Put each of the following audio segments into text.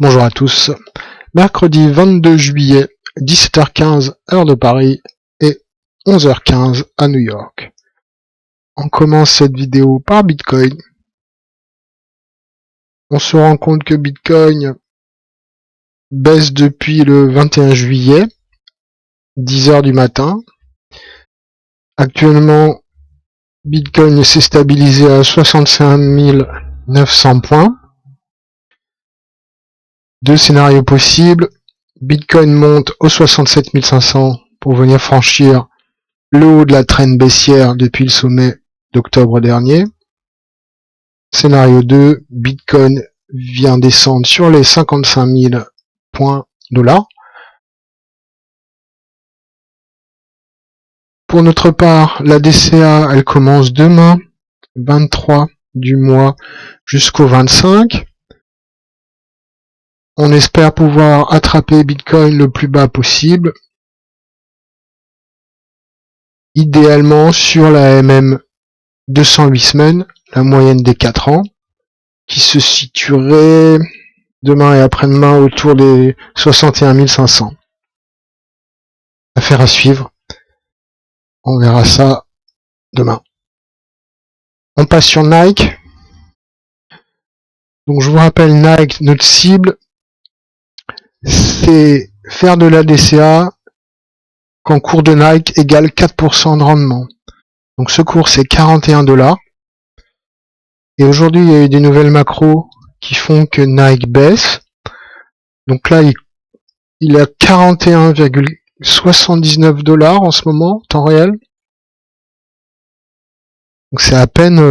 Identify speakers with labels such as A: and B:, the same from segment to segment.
A: Bonjour à tous. Mercredi 22 juillet, 17h15 heure de Paris et 11h15 à New York. On commence cette vidéo par Bitcoin. On se rend compte que Bitcoin baisse depuis le 21 juillet, 10h du matin. Actuellement, Bitcoin s'est stabilisé à 65 900 points. Deux scénarios possibles. Bitcoin monte aux 67 500 pour venir franchir le haut de la traîne baissière depuis le sommet d'octobre dernier. Scénario 2, Bitcoin vient descendre sur les 55 000 points $. Pour notre part, la DCA, elle commence demain, 23 du mois jusqu'au 25. On espère pouvoir attraper Bitcoin le plus bas possible. Idéalement sur la MM 208 semaines, la moyenne des 4 ans, qui se situerait demain et après-demain autour des 61 500. Affaire à suivre. On verra ça demain. On passe sur Nike. Donc je vous rappelle, Nike, notre cible, c'est faire de la DCA quand cours de Nike égale 4% de rendement. Donc ce cours c'est 41 $. Et aujourd'hui il y a eu des nouvelles macros qui font que Nike baisse. Donc là il est à 41,79 $ en ce moment, temps réel. Donc c'est à peine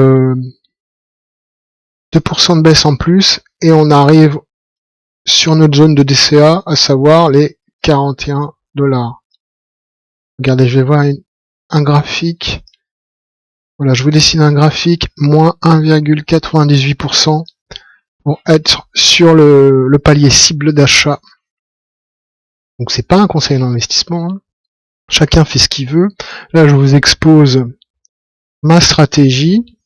A: 2% de baisse en plus et on arrive sur notre zone de DCA, à savoir les 41 $. Regardez, je vais voir un graphique. Voilà, je vous dessine un graphique, moins 1,98% pour être sur le palier cible d'achat. Donc c'est pas un conseil d'investissement, hein. Chacun fait ce qu'il veut. Là je vous expose ma stratégie.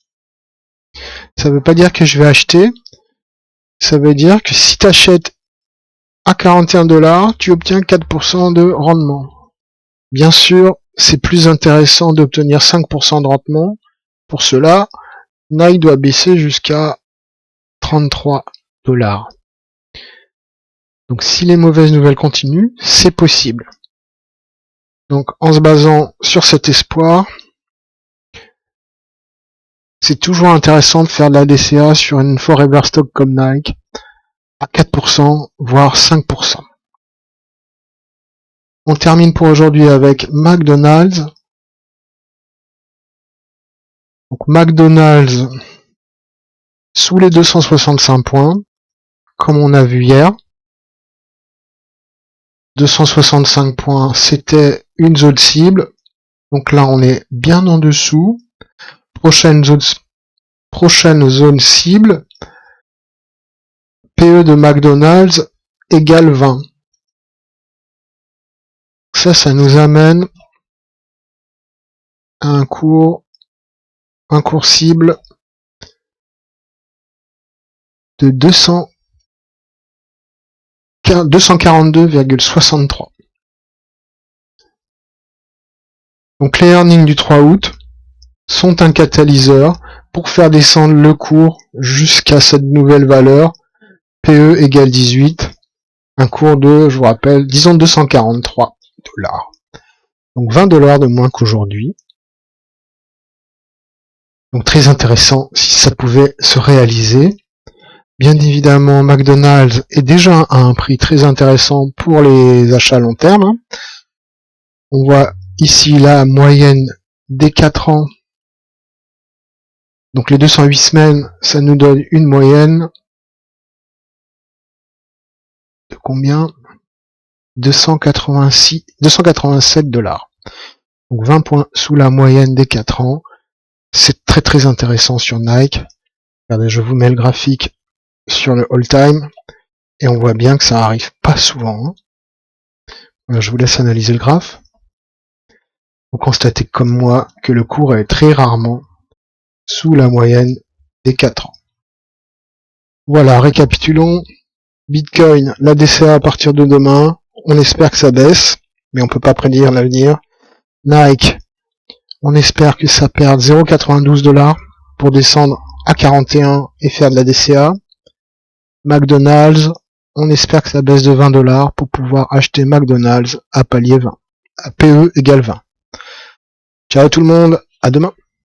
A: Ça veut pas dire que je vais acheter. Ça veut dire que si tu achètes à 41 $, tu obtiens 4% de rendement. Bien sûr, c'est plus intéressant d'obtenir 5% de rendement. Pour cela, Nike doit baisser jusqu'à 33 $. Donc si les mauvaises nouvelles continuent, c'est possible. Donc en se basant sur cet espoir, c'est toujours intéressant de faire de la DCA sur une forever stock comme Nike à 4%, voire 5%. On termine pour aujourd'hui avec McDonald's. Donc McDonald's sous les 265 points, comme on a vu hier. 265 points, c'était une zone cible. Donc là, on est bien en dessous. Prochaine zone cible. PE de McDonald's égale 20. Ça nous amène à un cours cible de 242,63. Donc les earnings du 3 août sont un catalyseur pour faire descendre le cours jusqu'à cette nouvelle valeur, PE égale 18, un cours de, je vous rappelle, disons 243 $. Donc 20 $ de moins qu'aujourd'hui. Donc très intéressant si ça pouvait se réaliser. Bien évidemment, McDonald's est déjà à un prix très intéressant pour les achats à long terme. On voit ici la moyenne des 4 ans. Donc les 208 semaines, ça nous donne une moyenne de combien? 287 $. Donc 20 points sous la moyenne des 4 ans. C'est très très intéressant sur Nike. Regardez, je vous mets le graphique sur le all time et on voit bien que ça arrive pas souvent, hein. Voilà, je vous laisse analyser le graphe. Vous constatez comme moi que le cours est très rarement sous la moyenne des 4 ans. Voilà, récapitulons. Bitcoin, la DCA à partir de demain. On espère que ça baisse, mais on peut pas prédire l'avenir. Nike, on espère que ça perde 0,92 $ pour descendre à 41 et faire de la DCA. McDonald's, on espère que ça baisse de 20 $ pour pouvoir acheter McDonald's à palier 20, à PE égale 20. Ciao tout le monde, à demain.